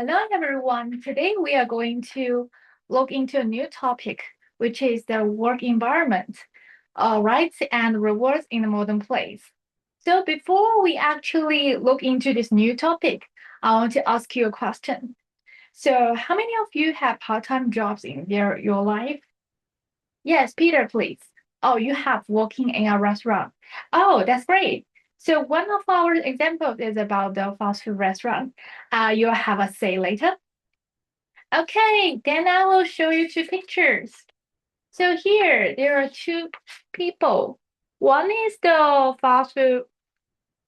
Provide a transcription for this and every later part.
Hello, everyone. Today we are going to look into a new topic, which is the work environment, rights and rewards in the modern place. So before we actually look into this new topic, I want to ask you a question. So how many of you have part-time jobs in your life? Yes, Peter, please. Oh, you have working in a restaurant. Oh, that's great. So one of our examples is about the fast food restaurant. You'll have a say later. Okay, then I will show you two pictures. So here, there are two people. One is the fast food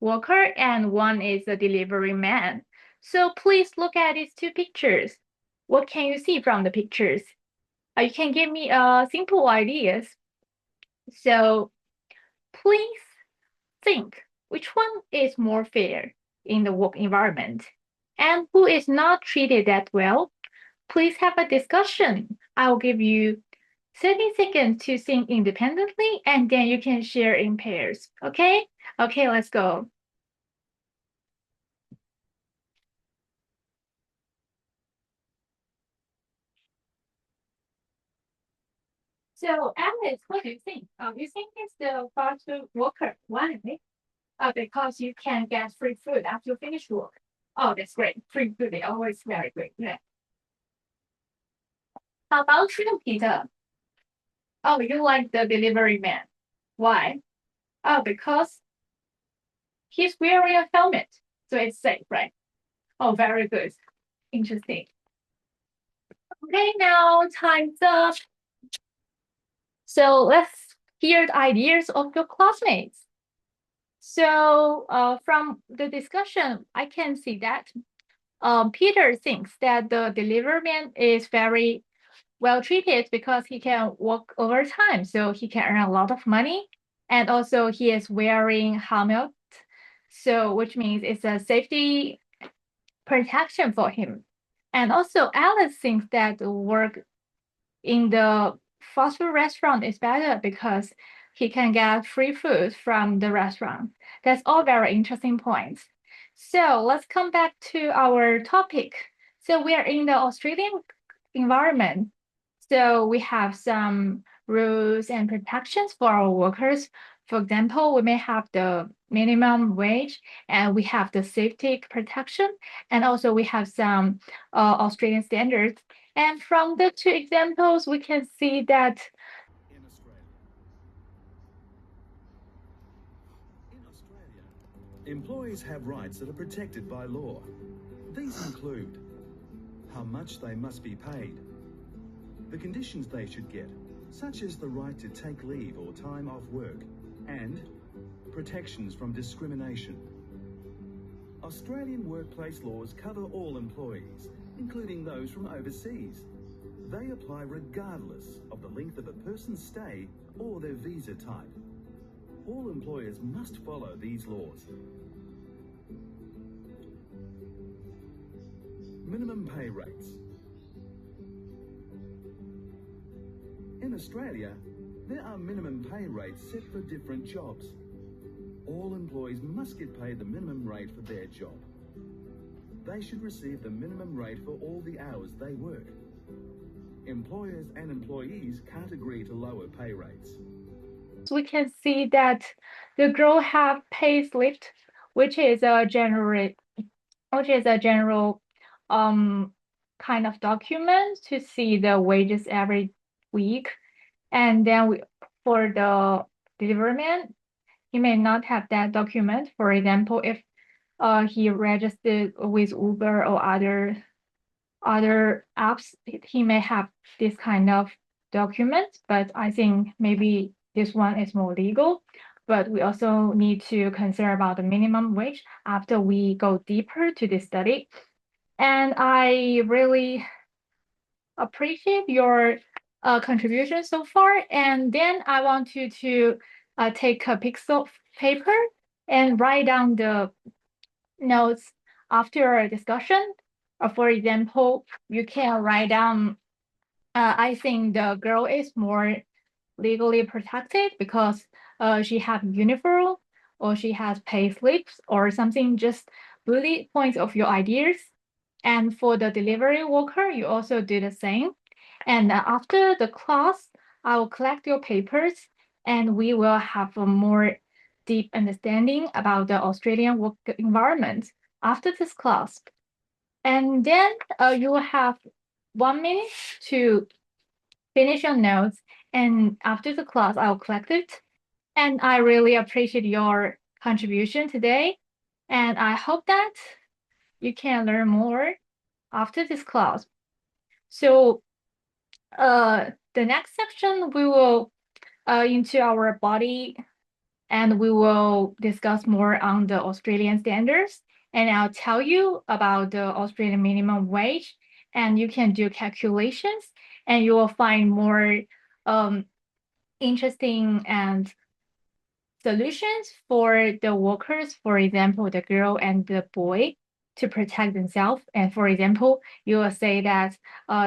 worker and one is the delivery man. So please look at these two pictures. What can you see from the pictures? You can give me simple ideas. So please think which one is more fair in the work environment and who is not treated that well. Please have a discussion. I'll give you 30 seconds to think independently and then you can share in pairs. Okay? Okay, let's go. So, Alice, what do you think? You think it's the fast food worker. Why? Because you can get free food after you finish work. Oh, that's great. Free food is always very great. Yeah. How about you, Peter? Oh, you like the delivery man. Why? Oh, because he's wearing a helmet, so it's safe, right? Oh, very good. Interesting. Okay, now time's up. So let's hear the ideas of your classmates. So from the discussion, I can see that Peter thinks that the delivery man is very well treated because he can work overtime, so he can earn a lot of money. And also he is wearing helmet, so which means it's a safety protection for him. And also Alice thinks that the work in the fast food restaurant is better because he can get free food from the restaurant. That's all very interesting points. So let's come back to our topic. So we are in the Australian environment. So we have some rules and protections for our workers. For example, we may have the minimum wage and we have the safety protection, and also we have some Australian standards. And from the two examples, we can see that In Australia. Employees have rights that are protected by law. These include how much they must be paid, the conditions they should get, such as the right to take leave or time off work, and protections from discrimination. Australian workplace laws cover all employees, including those from overseas. They apply regardless of the length of a person's stay or their visa type. All employers must follow these laws. Minimum pay rates. In Australia, there are minimum pay rates set for different jobs. All employees must get paid the minimum rate for their job. They should receive the minimum rate for all the hours they work. Employers and employees can't agree to lower pay rates. we can see that the girl have pay slip, which is a general kind of document to see the wages every week. And then for the delivery man, he may not have that document. For example, if he registered with Uber or other apps, he may have this kind of document, but I think maybe this one is more legal. But we also need to consider about the minimum wage after we go deeper to this study. And I really appreciate your contribution so far. And then I want you to take a piece of paper and write down the notes after a discussion. For example, you can write down, I think the girl is more legally protected because she have uniform or she has pay slips or something, just bullet points of your ideas. And for the delivery worker, you also do the same. And after the class, I will collect your papers and we will have a more deep understanding about the Australian work environment after this class. And then you will have 1 minute to finish your notes. And after the class, I'll collect it. And I really appreciate your contribution today. And I hope that you can learn more after this class. So the next section, we will into our body and we will discuss more on the Australian standards. And I'll tell you about the Australian minimum wage and you can do calculations and you will find more interesting and solutions for the workers, for example, the girl and the boy to protect themselves. And for example, you will say that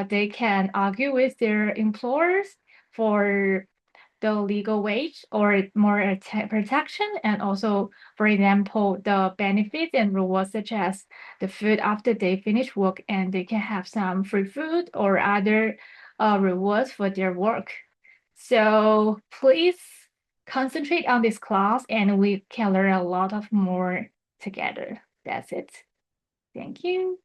they can argue with their employers for the legal wage or more protection. And also, for example, the benefits and rewards such as the food after they finish work and they can have some free food or other rewards for their work. So please concentrate on this class and we can learn a lot of more together. That's it. Thank you.